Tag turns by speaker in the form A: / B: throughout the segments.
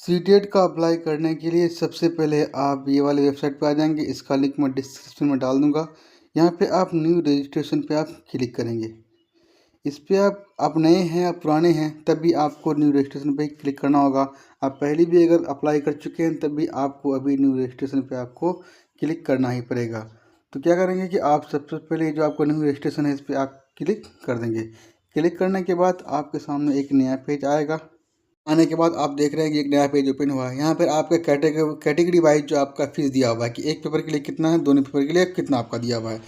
A: CTET का apply करने के लिए सबसे पहले आप ये वाली वेबसाइट पे आ जाएंगे। इसका लिंक मैं डिस्क्रिप्शन में डाल दूंगा। यहाँ पे आप न्यू रजिस्ट्रेशन पे आप क्लिक करेंगे। इस पे आप नए हैं या पुराने हैं तब भी आपको न्यू रजिस्ट्रेशन पे क्लिक करना होगा। आप पहले भी अगर अप्लाई कर चुके हैं तब भी आपको अभी न्यू रजिस्ट्रेशन पे आपको क्लिक करना ही पड़ेगा। तो क्या करेंगे कि आप सबसे पहले जो आपको न्यू रजिस्ट्रेशन है इस पर आप क्लिक कर देंगे। क्लिक करने के बाद आपके सामने एक नया पेज आएगा। आने के बाद आप देख रहे हैं कि एक नया पेज ओपन हुआ है। यहाँ पर आपके कैटेगरी वाइज जो आपका फीस दिया हुआ है कि एक पेपर के लिए कितना है, दोनों पेपर के लिए कितना आपका दिया हुआ है।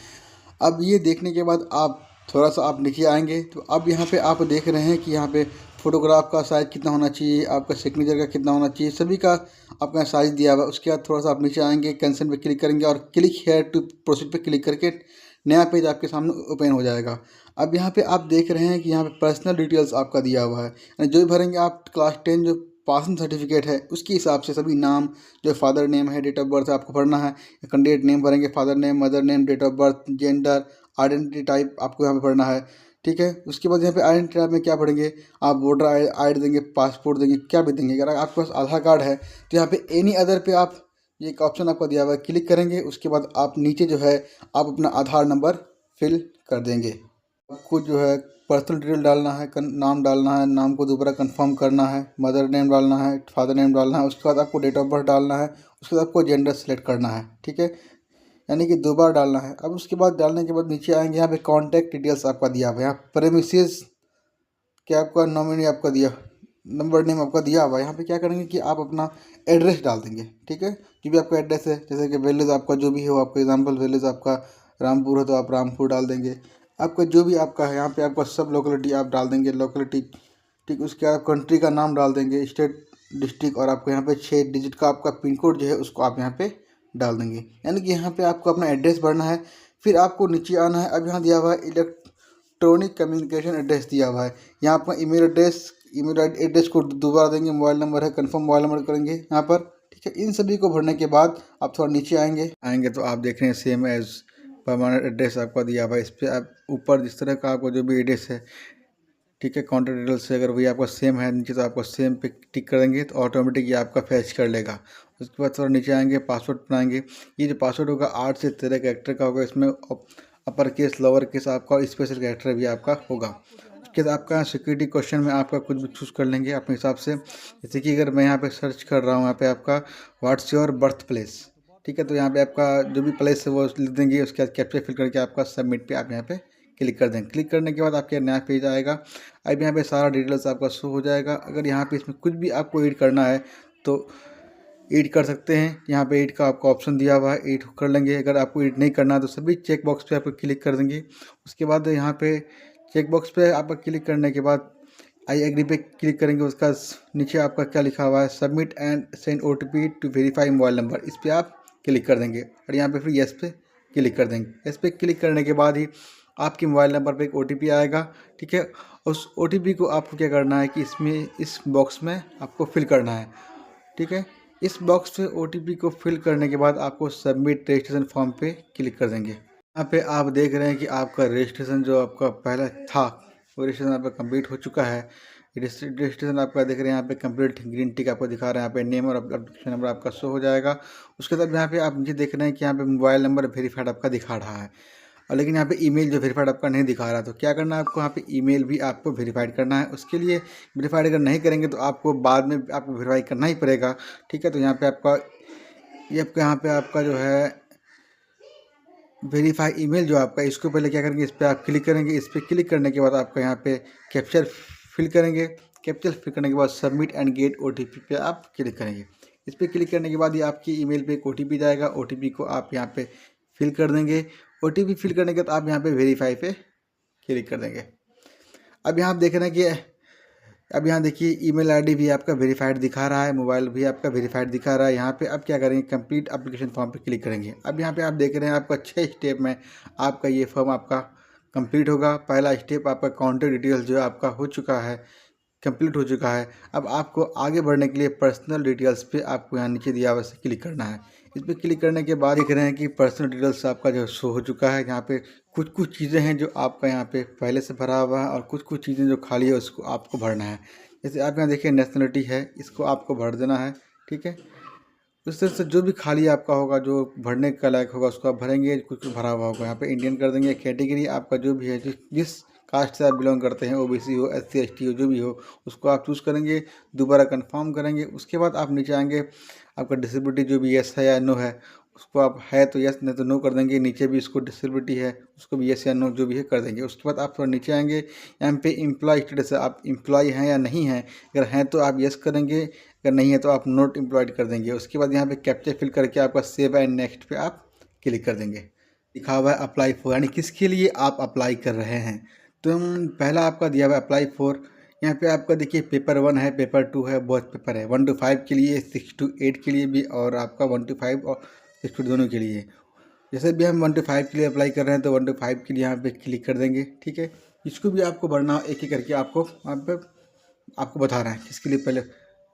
A: अब ये देखने के बाद आप थोड़ा सा आप नीचे आएंगे तो अब यहाँ पे आप देख रहे हैं कि यहाँ पे फ़ोटोग्राफ का साइज़ कितना होना चाहिए, आपका सिग्नेचर का कितना होना चाहिए, सभी का आपका साइज़ दिया हुआ है। उसके बाद थोड़ा सा आप नीचे आएंगे, कैंसिल पे क्लिक करेंगे और क्लिक हेयर टू प्रोसीड पे क्लिक करके नया पेज आपके सामने ओपन हो जाएगा। अब यहाँ पे आप देख रहे हैं कि यहाँ पे पर्सनल डिटेल्स आपका दिया हुआ है, यानी जो भी भरेंगे आप क्लास 10 जो पासिंग सर्टिफिकेट है उसके हिसाब से सभी नाम, जो फादर नेम है, डेट ऑफ बर्थ आपको भरना है। कैंडिडेट नेम भरेंगे, father name, mother name, date of birth, gender, identity type आपको यहाँ पे भरना है। ठीक है, उसके बाद यहाँ पे आइडेंटिटी टाइप में क्या भरेंगे आप, वोटर आई देंगे, पासपोर्ट देंगे, क्या भी देंगे। अगर आपके पास आधार कार्ड है तो यहाँ पे एनी अदर पे आप ये एक ऑप्शन आपको दिया हुआ है, क्लिक करेंगे। उसके बाद आप नीचे जो है आप अपना आधार नंबर फिल कर देंगे। आपको जो है पर्सनल डिटेल डालना है, नाम डालना है, नाम को दोबारा कंफर्म करना है, मदर नेम डालना है, फादर नेम डालना है। उसके बाद आपको डेट ऑफ बर्थ डालना है, उसके बाद आपको जेंडर सेलेक्ट करना है। ठीक है, यानी कि 2 बार डालना है। अब उसके बाद डालने के बाद नीचे आएंगे, यहाँ पे कॉन्टैक्ट डिटेल्स आपका दिया हुआ है। यहाँ प्रेमिसेस क्या आपका नॉमिनी आपका दिया, नंबर नेम आपका दिया हुआ है। यहाँ पे क्या करेंगे कि आप अपना एड्रेस डाल देंगे। ठीक है, जो भी आपका एड्रेस है, जैसे कि वैल्यूज़ आपका जो भी हो, आपका एग्जाम्पल वैल्यूज़ आपका रामपुर है तो आप रामपुर डाल देंगे। आपका जो भी आपका है यहाँ पे आपका सब लोकेलिटी आप डाल देंगे, लोकेलिटी। ठीक, उसके बाद कंट्री का नाम डाल देंगे, स्टेट, डिस्ट्रिक्ट, और आपको यहाँ पे 6 डिजिट का आपका पिन कोड जो है उसको आप यहाँ पे डाल देंगे। यानी कि यहाँ पे आपको अपना एड्रेस भरना है। फिर आपको नीचे आना है। अब यहाँ दिया हुआ है इलेक्ट्रॉनिक कम्युनिकेशन एड्रेस दिया हुआ है। यहाँ अपना ईमेल एड्रेस को दोबारा देंगे, मोबाइल नंबर है, कंफर्म मोबाइल नंबर करेंगे यहाँ पर। ठीक है, इन सभी को भरने के बाद आप थोड़ा नीचे आएंगे तो आप देख रहे हैं सेम एज परमानेंट एड्रेस आपका दिया हुआ है। इस पर आप ऊपर जिस तरह का आपको जो भी एड्रेस है, ठीक है, कॉन्टैक्ट डिटेल्स से अगर वही आपका सेम है नीचे तो आपको सेम पे टिक कर देंगे तो ऑटोमेटिक ये आपका फैच कर लेगा। उसके बाद थोड़ा नीचे आएंगे, पासवर्ड बनाएंगे। ये जो पासवर्ड होगा 8 से 13 कैरेक्टर का होगा। इसमें अपर केस, लोअर केस आपका स्पेशल कैरेक्टर भी आपका होगा। उसके बाद आपका सिक्योरिटी क्वेश्चन में आपका कुछ भी चूज़ कर लेंगे अपने हिसाब से। जैसे कि अगर मैं यहाँ पे सर्च कर रहा हूँ, यहाँ पे आपका व्हाट्स योर बर्थ प्लेस। ठीक है, तो यहाँ पे आपका जो भी प्लेस है वो लिख देंगे। उसके बाद कैप्चर फिल करके आपका सबमिट पे आप यहाँ पे क्लिक कर देंगे। क्लिक करने के बाद आपके नया पेज आएगा। अब यहाँ पे सारा डिटेल्स आपका शो हो जाएगा। अगर यहाँ पे इसमें कुछ भी आपको एड करना है तो एड कर सकते हैं। यहाँ पे एड का आपको ऑप्शन दिया हुआ है, एड कर लेंगे। अगर आपको एड नहीं करना है तो सभी चेक बॉक्स पे आपको क्लिक कर देंगे। उसके बाद यहाँ पे चेक बॉक्स पे आपका क्लिक करने के बाद आई एग्री पे क्लिक करेंगे। उसका नीचे आपका क्या लिखा हुआ है, submit and send OTP to verify mobile number, इस पर आप क्लिक कर देंगे और यहाँ पे फिर येस पे क्लिक कर देंगे। इस पर क्लिक करने के बाद ही आपके मोबाइल नंबर पे एक OTP आएगा। ठीक है, उस OTP को आपको क्या करना है कि इस बॉक्स में आपको फिल करना है। ठीक है, इस बॉक्स पे OTP को फिल करने के बाद आपको सबमिट रजिस्ट्रेशन फॉर्म पे क्लिक कर देंगे। यहाँ पे आप देख रहे हैं कि आपका रजिस्ट्रेशन जो आपका पहला था वो रजिस्ट्रेशन आपका कंप्लीट हो चुका है। रजिस्ट्रेशन आपका देख रहे हैं यहाँ पे कंप्लीट ग्रीन टिक आपको दिखा रहा है। यहाँ पे नेम और एप्लीकेशन नंबर आपका शो हो जाएगा। उसके बाद यहाँ पे आप नीचे देख रहे हैं कि यहाँ पे मोबाइल नंबर वेरीफाइड आपका दिखा रहा है, और लेकिन यहाँ पे ईमेल जो वेरीफाइड आपका नहीं दिखा रहा। तो क्या करना है आपको, यहाँ पे ईमेल भी आपको वेरीफाइड करना है। उसके लिए वेरीफाइड अगर नहीं करेंगे तो आपको बाद में आपको वेरीफाई करना ही पड़ेगा। ठीक है, तो यहाँ पे आपका यहाँ पे आपका जो है वेरीफाई ईमेल जो आपका, इसको पहले क्या करेंगे, इस पर आप क्लिक करेंगे। इस पर क्लिक करने के बाद आपका यहाँ पे कैप्चर फिल करेंगे। कैप्चर फिल करने के बाद सबमिट एंड गेट OTP पे आप क्लिक करेंगे। इस पर क्लिक करने के बाद ये आपकी ईमेल पे एक OTP जाएगा। OTP को आप यहाँ पे फिल कर देंगे। OTP फिल करने के बाद आप यहाँ पे वेरीफाई पे क्लिक कर देंगे। अब यहाँ आप देख रहे हैं कि अब यहाँ देखिए ईमेल आईडी भी आपका वेरीफाइड दिखा रहा है, मोबाइल भी आपका वेरीफाइड दिखा रहा है। यहाँ पे अब क्या करेंगे, कंप्लीट एप्लीकेशन फॉर्म पे क्लिक करेंगे। अब यहाँ पे आप देख रहे हैं आपका 6 स्टेप में आपका ये फॉर्म आपका कंप्लीट होगा। पहला स्टेप आपका कॉन्टैक्ट डिटेल्स जो आपका हो चुका है, कंप्लीट हो चुका है। अब आपको आगे बढ़ने के लिए पर्सनल डिटेल्स पे आपको यहाँ नीचे दिया हुआ से क्लिक करना है। इस पर क्लिक करने के बाद देख रहे हैं कि पर्सनल डिटेल्स आपका जो शो हो चुका है। यहाँ पे कुछ कुछ चीज़ें हैं जो आपका यहाँ पे पहले से भरा हुआ है और कुछ कुछ चीज़ें जो खाली है उसको आपको भरना है। जैसे आप यहाँ देखिए नेशनलिटी है, इसको आपको भर देना है। ठीक है, उस तरह से जो भी खाली आपका होगा, जो भरने का लायक होगा उसको आप भरेंगे। कुछ भरा हुआ होगा यहाँ पे इंडियन कर देंगे। कैटेगरी आपका जो भी है, जिस कास्ट से आप बिलोंग करते हैं, ओबीसी हो, एससी एसटी हो, जो भी हो, उसको आप चूज़ करेंगे। दोबारा कंफर्म करेंगे। उसके बाद आप नीचे आएंगे, आपका डिसेबिलिटी जो भी यस है या नो है उसको आप है तो यस, नहीं तो नो कर देंगे। नीचे भी इसको डिसेबिलिटी है उसको भी यस या नो जो भी है कर देंगे। उसके बाद आप थोड़ा नीचे आएंगे, यहाँ पे एम्प्लॉय स्टेटस है, आप एम्प्लॉय हैं या नहीं हैं। अगर हैं तो आप यस करेंगे, अगर नहीं है तो आप नॉट एम्प्लॉयड कर देंगे। उसके बाद यहाँ पे कैप्चा फिल करके आपका सेव एंड नेक्स्ट पे आप क्लिक कर देंगे। लिखा हुआ है अप्लाई फॉर, यानी किसके लिए आप अप्लाई कर रहे हैं। तो पहला आपका दिया हुआ है अप्लाई फॉर। यहाँ पे आपका देखिए पेपर 1 है, पेपर 2 है, बहुत पेपर है। 1 to 5 के लिए, 6 to 8 के लिए भी, और आपका 1 to 5 और 6 to दोनों के लिए। जैसे भी हम 1 to 5 के लिए अप्लाई कर रहे हैं तो 1 to 5 के लिए यहाँ पे क्लिक कर देंगे। ठीक है, इसको भी आपको भरना एक एक करके आपको बता रहा है किसके लिए, पहले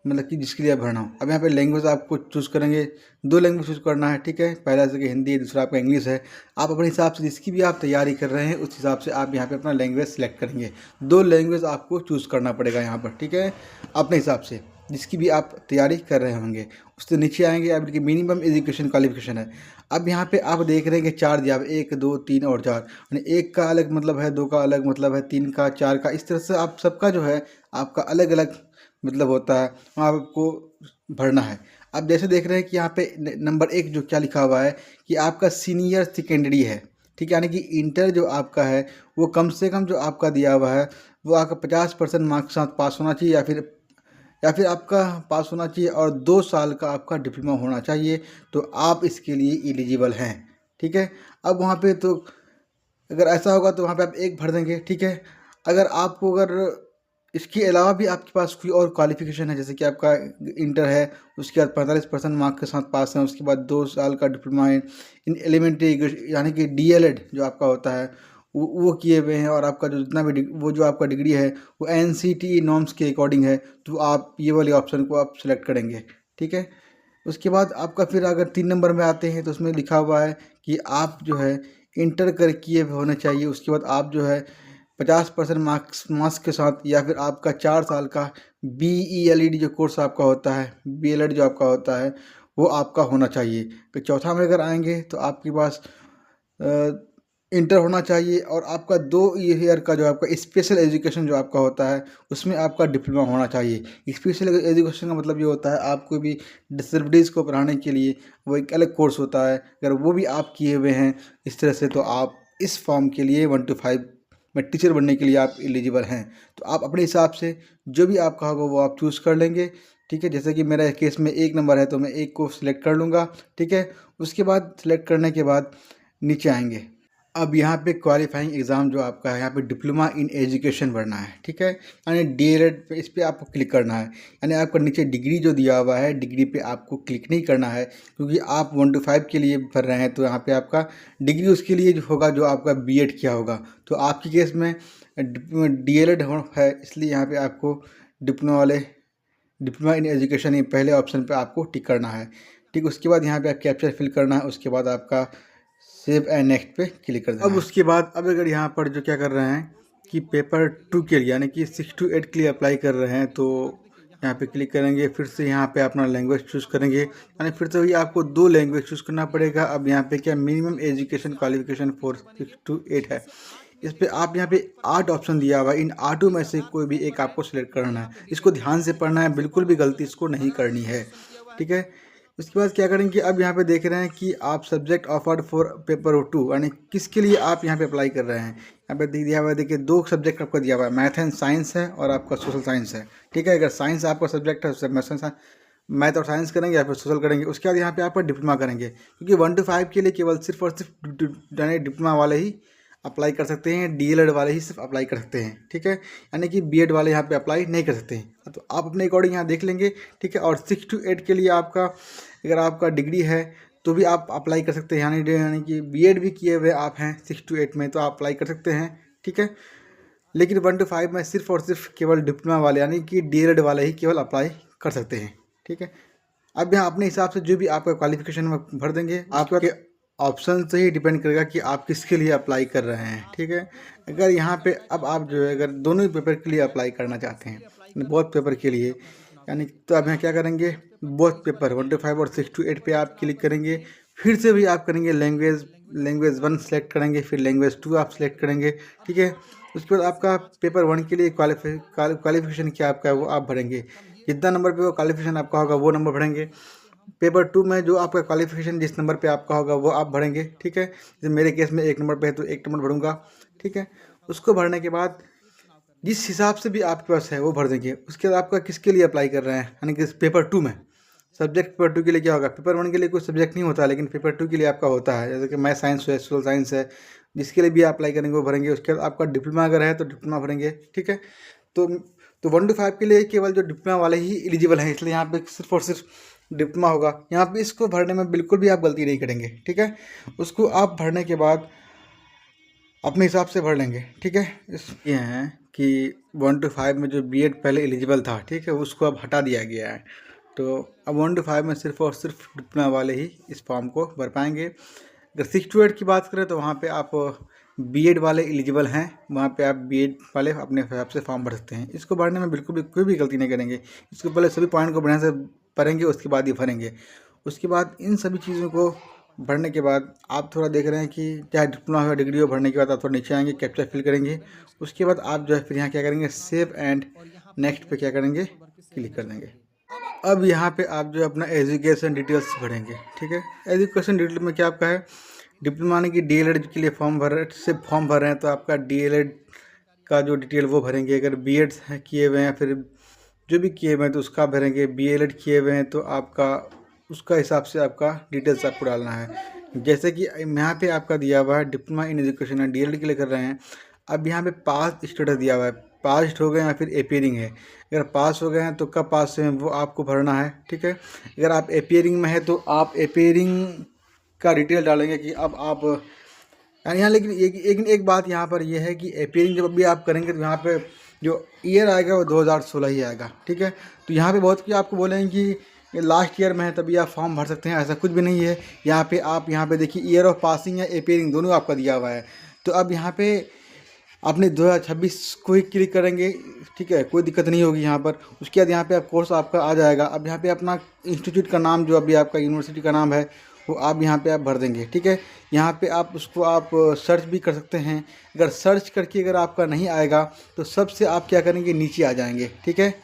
A: मतलब कि जिसके लिए आप भरना हो। अब यहाँ पे लैंग्वेज आपको चूज़ करेंगे, 2 लैंग्वेज चूज़ करना है। ठीक है, पहला जैसे कि हिंदी है, दूसरा आपका इंग्लिश है। आप अपने हिसाब से जिसकी भी आप तैयारी कर रहे हैं उस हिसाब से आप यहाँ पे अपना लैंग्वेज सेलेक्ट करेंगे। 2 लैंग्वेज आपको चूज़ करना पड़ेगा यहाँ पर। ठीक है, अपने हिसाब से जिसकी भी आप तैयारी कर रहे होंगे। उससे नीचे आएंगे, आपकी मिनिमम एजुकेशन क्वालिफिकेशन है। अब यहाँ पे आप देख रहे हैं कि 4 दिया हुआ, 1 2 3 और 4, यानी 1 का अलग मतलब है, 2 का अलग मतलब है, 3 का, 4 का। इस तरह से आप सबका जो है आपका अलग अलग मतलब होता है, आपको भरना है। आप जैसे देख रहे हैं कि यहाँ पे नंबर 1 जो क्या लिखा हुआ है कि आपका सीनियर सेकेंडरी है। ठीक है, यानी कि इंटर जो आपका है वो कम से कम जो आपका दिया हुआ है वो आपका 50% मार्क्स के साथ पास होना चाहिए, या फिर आपका पास होना चाहिए, और 2 साल का आपका डिप्लोमा होना चाहिए। तो आप इसके लिए एलिजिबल हैं। ठीक है, अब वहाँ पे तो अगर ऐसा होगा तो वहाँ पे आप 1 भर देंगे। ठीक है, अगर इसके अलावा भी आपके पास कोई और क्वालिफिकेशन है, जैसे कि आपका इंटर है, उसके बाद 45% मार्क के साथ पास है, उसके बाद 2 साल का डिप्लोमा इन एलिमेंट्री यानी कि डीएलएड जो आपका होता है वो किए हुए हैं, और आपका जो जितना भी वो जो आपका डिग्री है वो एनसीटी नॉर्म्स के अकॉर्डिंग है, तो आप ये वाले ऑप्शन को आप सेलेक्ट करेंगे। ठीक है, उसके बाद आपका फिर अगर 3 नंबर में आते हैं तो उसमें लिखा हुआ है कि आप जो है इंटर कर किए होने चाहिए। उसके बाद आप जो है 50% मार्क्स के साथ, या फिर आपका 4 साल का BELED जो कोर्स आपका होता है, BELED जो आपका होता है वो आपका होना चाहिए। तो चौथा में अगर आएंगे तो आपके पास इंटर होना चाहिए, और आपका 2 ईयर का जो आपका स्पेशल एजुकेशन जो आपका होता है उसमें आपका डिप्लोमा होना चाहिए। स्पेशल एजुकेशन का मतलब ये होता है आपको भी डिसेबिलिटीज़ को पढ़ाने के लिए वो एक अलग कोर्स होता है। अगर वो भी आप किए हुए हैं इस तरह से, तो आप इस फॉर्म के लिए 1 to 5 में टीचर बनने के लिए आप एलिजिबल हैं। तो आप अपने हिसाब से जो भी आपका होगा वो आप चूज़ कर लेंगे। ठीक है, जैसे कि मेरा केस में 1 नंबर है तो मैं 1 को सिलेक्ट कर लूँगा। ठीक है, उसके बाद सिलेक्ट करने के बाद नीचे आएंगे। अब यहाँ पे क्वालिफाइंग एग्ज़ाम जो आपका है, यहाँ पे डिप्लोमा इन एजुकेशन भरना है। ठीक है, यानी डीएलएड पे, इस पर आपको क्लिक करना है। यानी आपका नीचे डिग्री जो दिया हुआ है, डिग्री पे आपको क्लिक नहीं करना है, क्योंकि आप 1 to 5 के लिए भर रहे हैं। तो यहाँ पे आपका डिग्री उसके लिए जो होगा जो आपका बीएड किया होगा। तो आपके केस में डीएलएड है, इसलिए यहाँ पर आपको डिप्लोमा इन एजुकेशन ये पहले ऑप्शन पर आपको टिक करना है। ठीक, उसके बाद यहाँ पर आप कैप्चर फिल करना है। उसके बाद आपका सेव एंड नेक्स्ट पे क्लिक कर देना। अब उसके बाद अब अगर यहाँ पर जो क्या कर रहे हैं कि पेपर 2 के लिए यानी कि 6 to 8 के लिए अप्लाई कर रहे हैं, तो यहाँ पे क्लिक करेंगे। फिर से यहाँ पे अपना लैंग्वेज चूज़ करेंगे, यानी फिर से भी आपको 2 लैंग्वेज चूज़ करना पड़ेगा। अब यहाँ पे क्या minimum education qualification for 6 to 8 है, इस पर आप यहाँ पे 8 ऑप्शन दिया हुआ है। इन 8 में से कोई भी एक आपको सिलेक्ट करना है। इसको ध्यान से पढ़ना है, बिल्कुल भी गलती इसको नहीं करनी है। ठीक है, उसके बाद क्या करेंगे, अब यहाँ पे देख रहे हैं कि आप सब्जेक्ट ऑफर्ड फॉर पेपर 2 यानी किसके लिए आप यहाँ पे अप्लाई कर रहे हैं। यहाँ पे दिया हुआ है, देखिए 2 सब्जेक्ट आपको दिया हुआ है, मैथ एंड साइंस है और आपका सोशल साइंस है। ठीक है, अगर साइंस आपका सब्जेक्ट है तो मैथ और साइंस करेंगे या फिर सोशल करेंगे। उसके बाद यहाँ पे आप डिप्लोमा करेंगे, क्योंकि 1 to 5 के लिए केवल सिर्फ और सिर्फ डिप्लोमा वाले ही अप्लाई कर सकते हैं, डीएलएड वाले ही सिर्फ अप्लाई कर सकते हैं। ठीक है, यानी कि बीएड वाले यहाँ पे अप्लाई नहीं कर सकते हैं। तो आप अपने अकॉर्डिंग यहाँ देख लेंगे। ठीक है, और 6 to 8 के लिए आपका अगर आपका डिग्री है तो भी आप अप्लाई कर सकते हैं, यानी कि बीएड भी किए हुए आप हैं 6 to 8 में, तो आप अप्लाई कर सकते हैं। ठीक है, लेकिन 1 to 5 में सिर्फ और सिर्फ केवल डिप्लोमा वाले यानी कि डीएलएड वाले ही केवल अप्लाई कर सकते हैं। ठीक है, अब यहाँ अपने हिसाब से जो भी आपका क्वालिफिकेशन में भर देंगे। आपके ऑप्शन से ही डिपेंड करेगा कि आप किसके लिए अप्लाई कर रहे हैं। ठीक है, अगर यहाँ पे अब आप जो है अगर दोनों ही पेपर के लिए अप्लाई करना चाहते हैं बोथ पेपर के लिए, यानी तो आप यहाँ क्या करेंगे, बोथ पेपर 1 to 5 और 6 to 8 पे आप क्लिक करेंगे। फिर से भी आप करेंगे लैंग्वेज 1 सेलेक्ट करेंगे, फिर लैंग्वेज 2 आप सेलेक्ट करेंगे, ठीक है। उसके बाद आपका पेपर 1 के लिए क्वालिफिकेशन क्या आपका है वो आप भरेंगे, जितना नंबर पे वो क्वालिफिकेशन आपका होगा वो नंबर भरेंगे। पेपर 2 में जो आपका क्वालिफिकेशन जिस नंबर पे आपका होगा वो आप भरेंगे, ठीक है। जैसे मेरे केस में 1 नंबर पे है तो 1 नंबर भरूंगा, ठीक है। उसको भरने के बाद जिस हिसाब से भी आपके पास है वो भर देंगे। उसके बाद आपका किसके लिए अप्लाई कर रहे हैं, यानी कि पेपर 2 में सब्जेक्ट पेपर 2 के लिए क्या होगा, पेपर 1 के लिए कोई सब्जेक्ट नहीं होता, लेकिन पेपर 2 के लिए आपका होता है। जैसे कि मैथ साइंस है, सोशल साइंस है, जिसके लिए भी आप अप्लाई करेंगे वो भरेंगे। उसके बाद आपका डिप्लोमा अगर है तो डिप्लोमा भरेंगे, ठीक है। तो 1 to 5 के लिए केवल जो डिप्लोमा वाले ही एलिजिबल हैं, इसलिए यहाँ पे सिर्फ और सिर्फ डिप्लोमा होगा। यहाँ पे इसको भरने में बिल्कुल भी आप गलती नहीं करेंगे, ठीक है। उसको आप भरने के बाद अपने हिसाब से भर लेंगे, ठीक है। ये हैं कि 1 to 5 में जो बीएड पहले एलिजिबल था, ठीक है, उसको अब हटा दिया गया है। तो अब 1 to 5 में सिर्फ और सिर्फ डिप्लोमा वाले ही इस फॉर्म को भर पाएंगे। अगर 6 to 8 की बात करें तो वहाँ पे आप बीएड वाले एलिजिबल हैं, वहाँ पे आप बीएड वाले अपने हिसाब से फॉर्म भर सकते हैं। इसको भरने में बिल्कुल भी कोई भी गलती नहीं करेंगे। इसको पहले सभी पॉइंट को बढ़िया से पढ़ेंगे, उसके बाद ही भरेंगे। उसके बाद इन सभी चीज़ों को भरने के बाद आप थोड़ा देख रहे हैं कि चाहे डिप्लोमा हो डिग्री हो, भरने के बाद आप थोड़ा नीचे आएंगे, कैप्चा फिल करेंगे। उसके बाद आप जो है फिर यहाँ क्या करेंगे, सेव एंड नेक्स्ट पे क्या करेंगे, क्लिक कर देंगे। अब यहाँ पे आप जो अपना एजुकेशन डिटेल्स भरेंगे, ठीक है। एजुकेशन डिटेल में क्या आपका है, डिप्लोमा यानी कि डीएलएड के लिए फॉर्म भर रहे हैं तो आपका डीएलएड का जो डिटेल वो भरेंगे। अगर बीएड किए हुए हैं, फिर जो भी किए हुए हैं तो उसका भरेंगे। बीएलएड किए हुए हैं तो आपका उसका हिसाब से आपका डिटेल्स आपको डालना है। जैसे कि यहाँ पे आपका दिया हुआ है डिप्लोमा इन एजुकेशन है, डीएलएड के लिए कर रहे हैं। अब यहाँ पे पास स्टेटस दिया हुआ है, पास हो गए या फिर अपीयरिंग है। अगर पास हो गए हैं तो कब पास हुए हैं वो आपको भरना है, ठीक है। अगर आप अपीयरिंग में है तो आप अपीयरिंग का डिटेल डालेंगे कि अब आप यहाँ, लेकिन एक बात यहाँ पर यह है कि अपीयरिंग जब भी आप करेंगे तो यहाँ पे जो ईयर आएगा वो 2016 ही आएगा, ठीक है। तो यहाँ पे बहुत कि आपको बोलेंगे कि लास्ट ईयर में है तभी आप फॉर्म भर सकते हैं, ऐसा कुछ भी नहीं है। यहाँ पे आप यहाँ पे देखिए ईयर ऑफ पासिंग या अपीयरिंग दोनों आपका दिया हुआ है। तो अब यहाँ पे आपने 2026 को ही क्लिक करेंगे, ठीक है, कोई दिक्कत नहीं होगी यहाँ पर। उसके बाद यहाँ पे आप कोर्स आपका आ जाएगा। अब यहाँ पे अपना इंस्टीट्यूट का नाम जो अभी आपका यूनिवर्सिटी का नाम है वो आप यहाँ पे आप भर देंगे, ठीक है। यहाँ पे आप उसको आप सर्च भी कर सकते हैं। अगर सर्च करके अगर आपका नहीं आएगा तो सबसे आप क्या करेंगे, नीचे आ जाएंगे, ठीक है।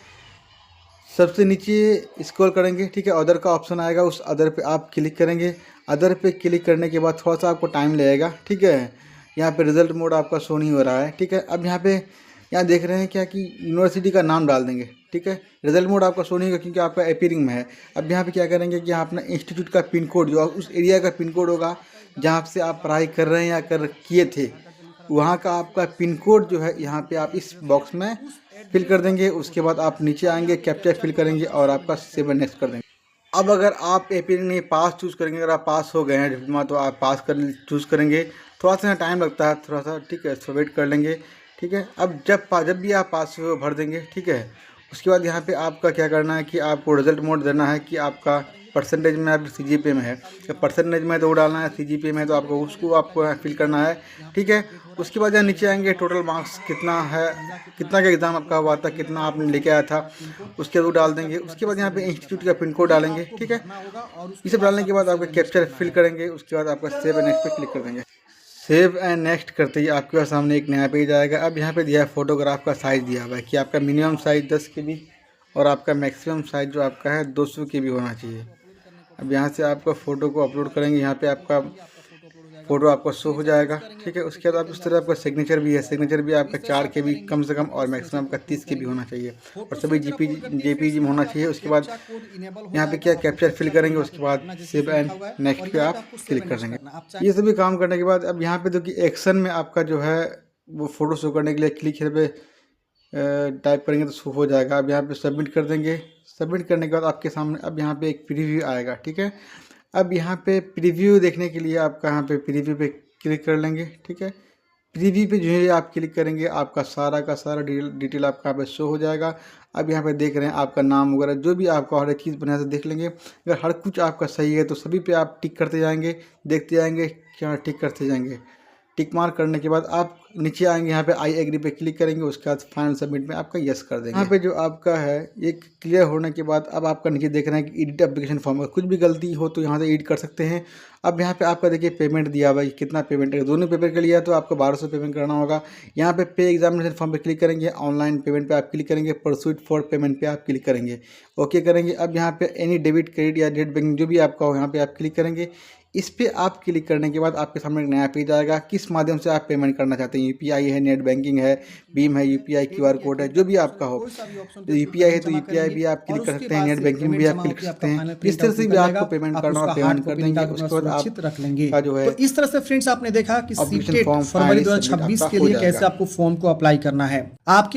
A: सबसे नीचे स्क्रॉल करेंगे, ठीक है, अदर का ऑप्शन आएगा, उस अदर पे आप क्लिक करेंगे। अदर पे क्लिक करने के बाद थोड़ा सा आपको टाइम लगेगा, ठीक है। यहाँ पे रिजल्ट मोड आपका शो नहीं हो रहा है, ठीक है। अब यहाँ देख रहे हैं क्या कि यूनिवर्सिटी का नाम डाल देंगे, ठीक है। रिजल्ट मोड आपका शो नहीं होगा क्योंकि आपका अपीयरिंग में है। अब यहाँ पे क्या करेंगे कि यहाँ अपना इंस्टीट्यूट का पिन कोड जो उस एरिया का पिन कोड होगा जहाँ से आप पढ़ाई कर रहे हैं या किए थे, वहाँ का आपका पिन कोड जो है यहाँ पे आप इस बॉक्स में फिल कर देंगे। उसके बाद आप नीचे आएंगे, कैप्चा फिल करेंगे और आपका सेव एंड नेक्स्ट कर देंगे। अब अगर आप अपीयरिंग नहीं पास चूज़ करेंगे, अगर आप पास हो गए हैं डिप्लोमा तो आप पास कर चूज़ करेंगे। थोड़ा सा टाइम लगता है थोड़ा सा, ठीक है, तो वेट कर लेंगे, ठीक है। अब जब भी आप पास हो भर देंगे, ठीक है। उसके बाद यहाँ पे आपका क्या करना है कि आपको रिजल्ट मोड देना है कि आपका परसेंटेज में आप सीजीपीए में है, जब परसेंटेज में तो वो डालना है, सीजीपीए में तो आपको उसको आपको फिल करना है, ठीक है। उसके बाद यहाँ नीचे आएंगे, टोटल मार्क्स कितना है, कितना का एग्ज़ाम आपका हुआ था, कितना आपने लेके आया था, उसके बाद डाल देंगे। उसके बाद यहाँ पे इंस्टीट्यूट का पिन कोड डालेंगे, ठीक है। ये सब डालने के बाद आपका कैप्चर फिल करेंगे। उसके बाद आपका सेव एंड नेक्स्ट पे क्लिक कर देंगे। सेव एंड नेक्स्ट करते ही आपके पास सामने एक नया पेज आएगा। अब यहाँ पे दिया है फोटोग्राफ का साइज़ दिया हुआ है कि आपका मिनिमम साइज़ 10 KB और आपका मैक्सिमम साइज़ जो आपका है 200 KB होना चाहिए। अब यहाँ से आपका फ़ोटो को अपलोड करेंगे, यहाँ पे आपका फ़ोटो आपका शो हो जाएगा, ठीक है। उसके बाद उस तरह आपका सिग्नेचर भी है, सिग्नेचर भी आपका 4 KB कम से कम और मैक्सिमम आपका 30 KB होना चाहिए और सभी जेपीजी में होना चाहिए। उसके बाद यहाँ पे क्या कैप्चर फिल करेंगे, उसके बाद सेव एंड नेक्स्ट पे आप क्लिक कर देंगे। ये सभी काम करने के बाद अब यहाँ पे देखिए एक्शन में आपका जो है वो फ़ोटो शो करने के लिए क्लिक here पे टाइप करेंगे तो शो हो जाएगा। अब यहाँ पे सबमिट कर देंगे। सबमिट करने के बाद आपके सामने अब यहाँ पे एक प्रीव्यू आएगा, ठीक है। अब यहाँ पे प्रीव्यू देखने के लिए आपका यहाँ पे प्रीव्यू पे क्लिक कर लेंगे, ठीक है। प्रीव्यू पे जो है आप क्लिक करेंगे, आपका सारा का सारा डिटेल आपका यहाँ पे शो हो जाएगा। अब यहाँ पे देख रहे हैं आपका नाम वगैरह जो भी आपका हर एक चीज़ बढ़िया से देख लेंगे। अगर हर कुछ आपका सही है तो सभी पे आप टिक करते जाएंगे, देखते जाएंगे, क्या टिक करते जाएंगे। टिक मार्क करने के बाद आप नीचे आएंगे, यहाँ पे आई एग्री पे क्लिक करेंगे, उसके बाद फाइनल सबमिट में आपका यस कर देंगे। यहाँ पे जो आपका है ये क्लियर होने के बाद अब आपका नीचे देख रहे हैं कि एडिट एप्लीकेशन फॉर्म, कुछ भी गलती हो तो यहाँ से एडिट कर सकते हैं। अब यहाँ पे आपका देखिए पेमेंट दिया हुआ है, कितना पेमेंट है। दोनों पेपर के लिए तो आपको 1200 पेमेंट करना होगा। यहाँ पे एग्जामिनेशन फॉर्म पे क्लिक करेंगे, ऑनलाइन पेमेंट पे आप क्लिक करेंगे, प्रोसीड फॉर पेमेंट पे आप क्लिक करेंगे, ओके करेंगे। अब यहाँ पे एनी डेबिट क्रेडिट या नेट बैंकिंग जो भी आपका हो, यहाँ पे आप क्लिक करेंगे। इस पे आप क्लिक करने के बाद आपके सामने एक नया पेज आएगा, किस माध्यम से आप पेमेंट करना चाहते हैं। यूपीआई है, नेट बैंकिंग है, भीम है, यूपीआई क्यूआर कोड है, जो भी आपका हो। तो यूपीआई है तो यूपीआई भी आप क्लिक कर सकते हैं, नेट बैंकिंग भी आप क्लिक कर सकते हैं। जिस तरह से भी आपको पेमेंट करना हो पेमेंट कर देंगे, उसके बाद आप
B: रख लेंगे।
A: का जो है
B: तो इस तरह से फ्रेंड्स आपने देखा कि
A: एप्लीकेशन
B: सीटेट
A: फॉर्म
B: फरवरी
A: फाइनली
B: 2026
A: सबमिट
B: के
A: आपका हो
B: लिए कैसे
A: जाएगा।
B: आपको फॉर्म को अप्लाई करना है। आपके